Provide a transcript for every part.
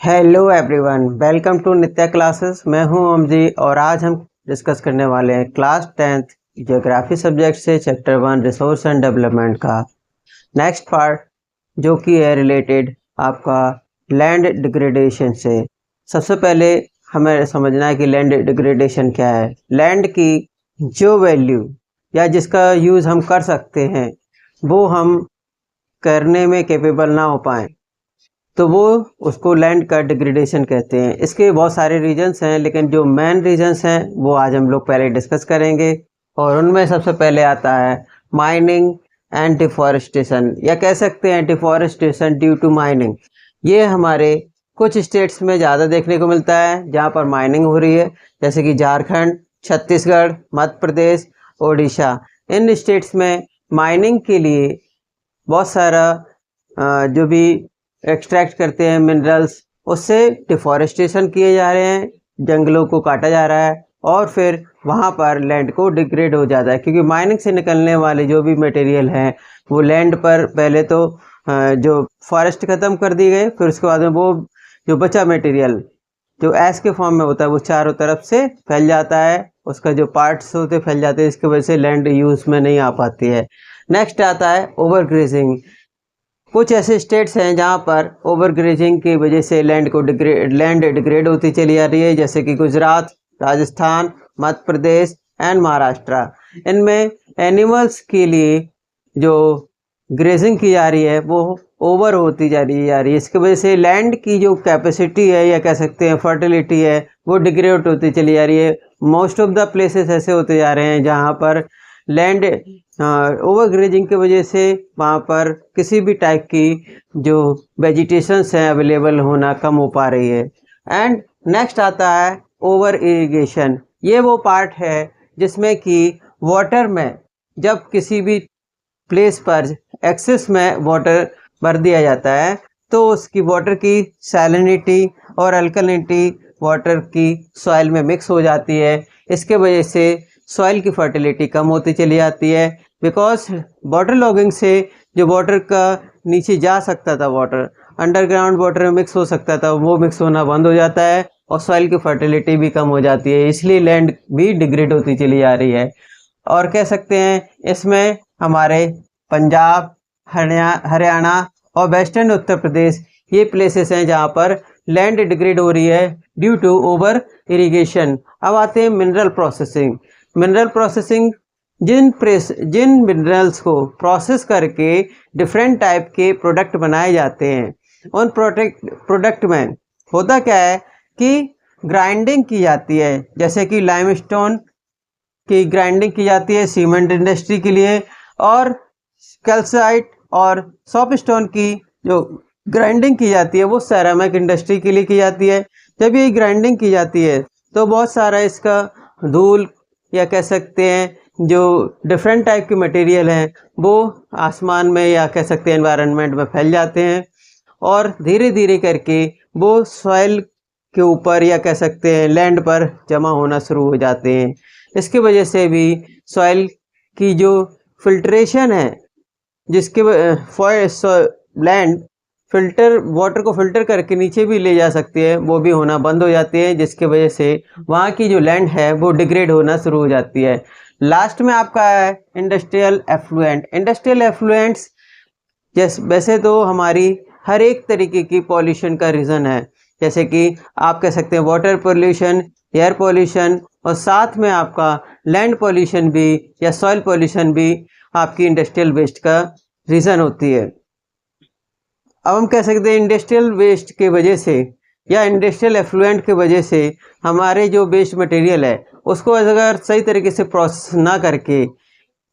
Hello everyone, welcome to Nitya classes. मैं हूं ओम जी और आज हम डिस्कस करने वाले हैं क्लास 10th ज्योग्राफी सब्जेक्ट से चैप्टर 1 रिसोर्स एंड डेवलपमेंट का नेक्स्ट पार्ट, जो कि है रिलेटेड आपका लैंड डिग्रेडेशन से। सबसे पहले हमें समझना है कि लैंड डिग्रेडेशन क्या है। लैंड की जो वैल्यू या जिसका यूज़ हम कर सकते हैं वो हम करने में कैपेबल ना हो पाएँ तो वो उसको लैंड का डिग्रेडेशन कहते हैं। इसके बहुत सारे रीजंस हैं, लेकिन जो मेन रीजंस हैं वो आज हम लोग पहले डिस्कस करेंगे। और उनमें सबसे पहले आता है माइनिंग एंड डिफॉरेस्टेशन, या कह सकते हैं डिफॉरेस्टेशन ड्यू टू माइनिंग। ये हमारे कुछ स्टेट्स में ज़्यादा देखने को मिलता है जहाँ पर माइनिंग हो रही है, जैसे कि झारखंड, छत्तीसगढ़, मध्य प्रदेश, ओडिशा। इन स्टेट्स में माइनिंग के लिए बहुत सारा जो भी एक्सट्रैक्ट करते हैं मिनरल्स, उससे डिफॉरेस्टेशन किए जा रहे हैं, जंगलों को काटा जा रहा है और फिर वहाँ पर लैंड को डिग्रेड हो जाता है, क्योंकि माइनिंग से निकलने वाले जो भी मटेरियल हैं वो लैंड पर पहले तो जो फॉरेस्ट ख़त्म कर दी गए, फिर उसके बाद में वो जो बचा मटेरियल जो ऐश के फॉर्म में होता है वो चारों तरफ से फैल जाता है, उसका जो पार्ट्स होते फैल जाते हैं, इसकी वजह से लैंड यूज़ में नहीं आ पाती है। नेक्स्ट आता है ओवर ग्रेजिंग। कुछ ऐसे स्टेट्स हैं जहां पर ओवर ग्रेजिंग की वजह से लैंड डिग्रेड होती चली जा रही है, जैसे कि गुजरात, राजस्थान, मध्य प्रदेश एंड महाराष्ट्र। इनमें एनिमल्स के लिए जो ग्रेजिंग की जा रही है वो ओवर होती जा रही है। इसकी वजह से लैंड की जो कैपेसिटी है या कह सकते हैं फर्टिलिटी है वो डिग्रेड होती चली जा रही है। मोस्ट ऑफ द प्लेसेस ऐसे होते जा रहे हैं जहाँ पर लैंड ओवर ग्रेजिंग की वजह से वहाँ पर किसी भी टाइप की जो वेजिटेशंस हैं अवेलेबल होना कम हो पा रही है। एंड नेक्स्ट आता है ओवर इरिगेशन। ये वो पार्ट है जिसमें कि वाटर में जब किसी भी प्लेस पर एक्सेस में वाटर भर दिया जाता है तो उसकी वाटर की सैलिनिटी और अल्कलिनिटी वाटर की सॉइल में मिक्स हो जाती है। इसके वजह से सॉइल की फर्टिलिटी कम होती चली जाती है, बिकॉज वाटर लॉगिंग से जो वाटर का नीचे जा सकता था, वाटर अंडरग्राउंड वाटर में मिक्स हो सकता था, वो मिक्स होना बंद हो जाता है और सॉइल की फर्टिलिटी भी कम हो जाती है, इसलिए लैंड भी डिग्रेड होती चली जा रही है। और कह सकते हैं इसमें हमारे पंजाब, हरियाणा और वेस्टर्न उत्तर प्रदेश ये प्लेसेस हैं जहाँ पर लैंड डिग्रेड हो रही है ड्यू टू ओवर इरिगेशन। अब आते हैं मिनरल प्रोसेसिंग। मिनरल प्रोसेसिंग जिन मिनरल्स को प्रोसेस करके डिफरेंट टाइप के प्रोडक्ट बनाए जाते हैं, उन प्रोडक्ट में होता क्या है कि ग्राइंडिंग की जाती है, जैसे कि लाइमस्टोन की ग्राइंडिंग की जाती है सीमेंट इंडस्ट्री के लिए, और कैल्साइट और सॉपस्टोन की जो ग्राइंडिंग की जाती है वो सेरामिक इंडस्ट्री के लिए की जाती है। जब ये ग्राइंडिंग की जाती है तो बहुत सारा इसका धूल या कह सकते हैं जो डिफरेंट टाइप के मटेरियल हैं वो आसमान में या कह सकते हैं एनवायरनमेंट में फैल जाते हैं और धीरे धीरे करके वो सॉइल के ऊपर या कह सकते हैं लैंड पर जमा होना शुरू हो जाते हैं। इसकी वजह से भी सॉइल की जो फिल्ट्रेशन है, जिसके लैंड फिल्टर वाटर को फिल्टर करके नीचे भी ले जा सकती है, वो भी होना बंद हो जाती है, जिसके वजह से वहाँ की जो लैंड है वो डिग्रेड होना शुरू हो जाती है। लास्ट में आपका है इंडस्ट्रियल एफ्लुएंट। इंडस्ट्रियल एफ्लुएंट्स वैसे तो हमारी हर एक तरीके की पॉल्यूशन का रीज़न है, जैसे कि आप कह सकते हैं वाटर पॉल्यूशन, एयर पॉल्यूशन और साथ में आपका लैंड पॉल्यूशन भी या सॉइल पॉल्यूशन भी आपकी इंडस्ट्रियल वेस्ट का रीज़न होती है। अब हम कह सकते हैं इंडस्ट्रियल वेस्ट के वजह से या इंडस्ट्रियल एफ्लुएंट के वजह से हमारे जो वेस्ट मटेरियल है उसको अगर सही तरीके से प्रोसेस ना करके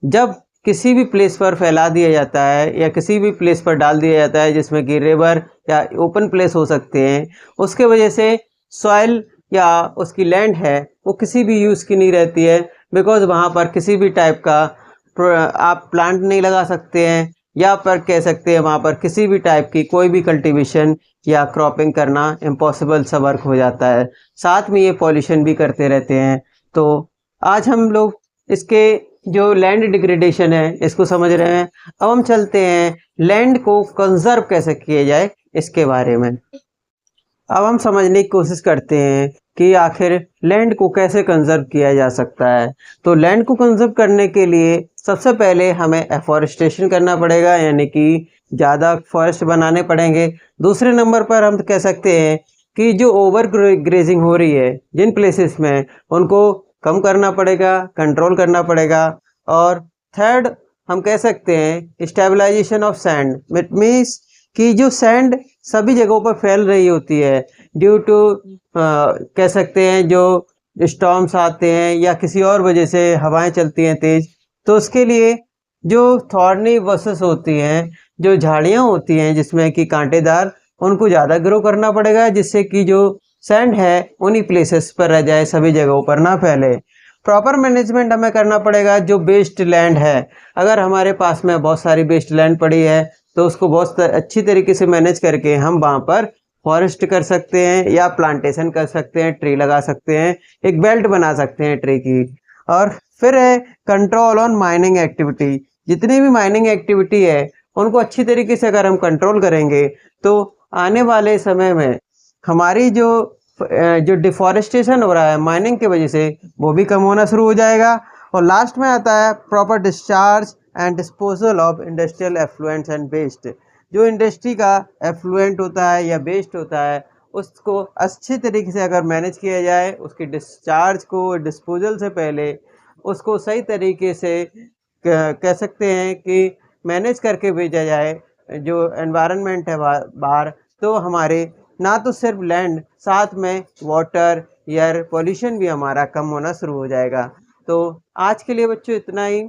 जब किसी भी प्लेस पर फैला दिया जाता है या किसी भी प्लेस पर डाल दिया जाता है, जिसमें कि रिवर या ओपन प्लेस हो सकते हैं, उसके वजह से सॉइल या उसकी लैंड है वो किसी भी यूज़ की नहीं रहती है, बिकॉज वहाँ पर किसी भी टाइप का आप प्लांट नहीं लगा सकते हैं या पर कह सकते हैं वहाँ पर किसी भी टाइप की कोई भी कल्टीवेशन या क्रॉपिंग करना इम्पॉसिबल सा वर्क हो जाता है। साथ में ये पॉल्यूशन भी करते रहते हैं। तो आज हम लोग इसके जो लैंड डिग्रेडेशन है इसको समझ रहे हैं। अब हम चलते हैं लैंड को कंजर्व कैसे किया जाए इसके बारे में। अब हम समझने की कोशिश करते हैं कि आखिर लैंड को कैसे कंजर्व किया जा सकता है। तो लैंड को कंजर्व करने के लिए सबसे पहले हमें एफॉरेस्टेशन करना पड़ेगा, यानी कि ज़्यादा फॉरेस्ट बनाने पड़ेंगे। दूसरे नंबर पर हम कह सकते हैं कि जो ओवर ग्रेजिंग हो रही है जिन प्लेसेस में, उनको कम करना पड़ेगा, कंट्रोल करना पड़ेगा। और थर्ड हम कह सकते हैं stabilization of sand. It means कि जो सैंड सभी जगहों पर फैल रही होती है ड्यू टू कह सकते हैं जो स्टॉर्म्स आते हैं या किसी और वजह से हवाएं चलती हैं तेज, तो उसके लिए जो थॉर्नी बसेस होती हैं, जो झाड़ियां होती हैं जिसमें कि कांटेदार, उनको ज़्यादा ग्रो करना पड़ेगा, जिससे कि जो सैंड है उन्हीं प्लेसेस पर रह जाए, सभी जगहों पर ना फैले। प्रॉपर मैनेजमेंट हमें करना पड़ेगा जो वेस्ट लैंड है। अगर हमारे पास में बहुत सारी वेस्ट लैंड पड़ी है तो उसको बहुत अच्छी तरीके से मैनेज करके हम वहाँ पर फॉरेस्ट कर सकते हैं या प्लांटेशन कर सकते हैं, ट्री लगा सकते हैं, एक बेल्ट बना सकते हैं ट्री की। और फिर है कंट्रोल ऑन माइनिंग एक्टिविटी। जितनी भी माइनिंग एक्टिविटी है उनको अच्छी तरीके से अगर हम कंट्रोल करेंगे तो आने वाले समय में हमारी जो डिफॉरेस्टेशन हो रहा है माइनिंग की वजह से, वो भी कम होना शुरू हो जाएगा। और लास्ट में आता है proper discharge and disposal of industrial effluents and waste. जो इंडस्ट्री का एफ्लुएंट होता है या वेस्ट होता है, उसको अच्छी तरीके से अगर मैनेज किया जाए, उसकी डिस्चार्ज को डिस्पोजल से पहले उसको सही तरीके से कह सकते हैं कि मैनेज करके भेजा जाए जो एनवायरनमेंट है बाहर, तो हमारे ना तो सिर्फ लैंड, साथ में वाटर, एयर पोल्यूशन भी हमारा कम होना शुरू हो जाएगा। तो आज के लिए बच्चों इतना ही।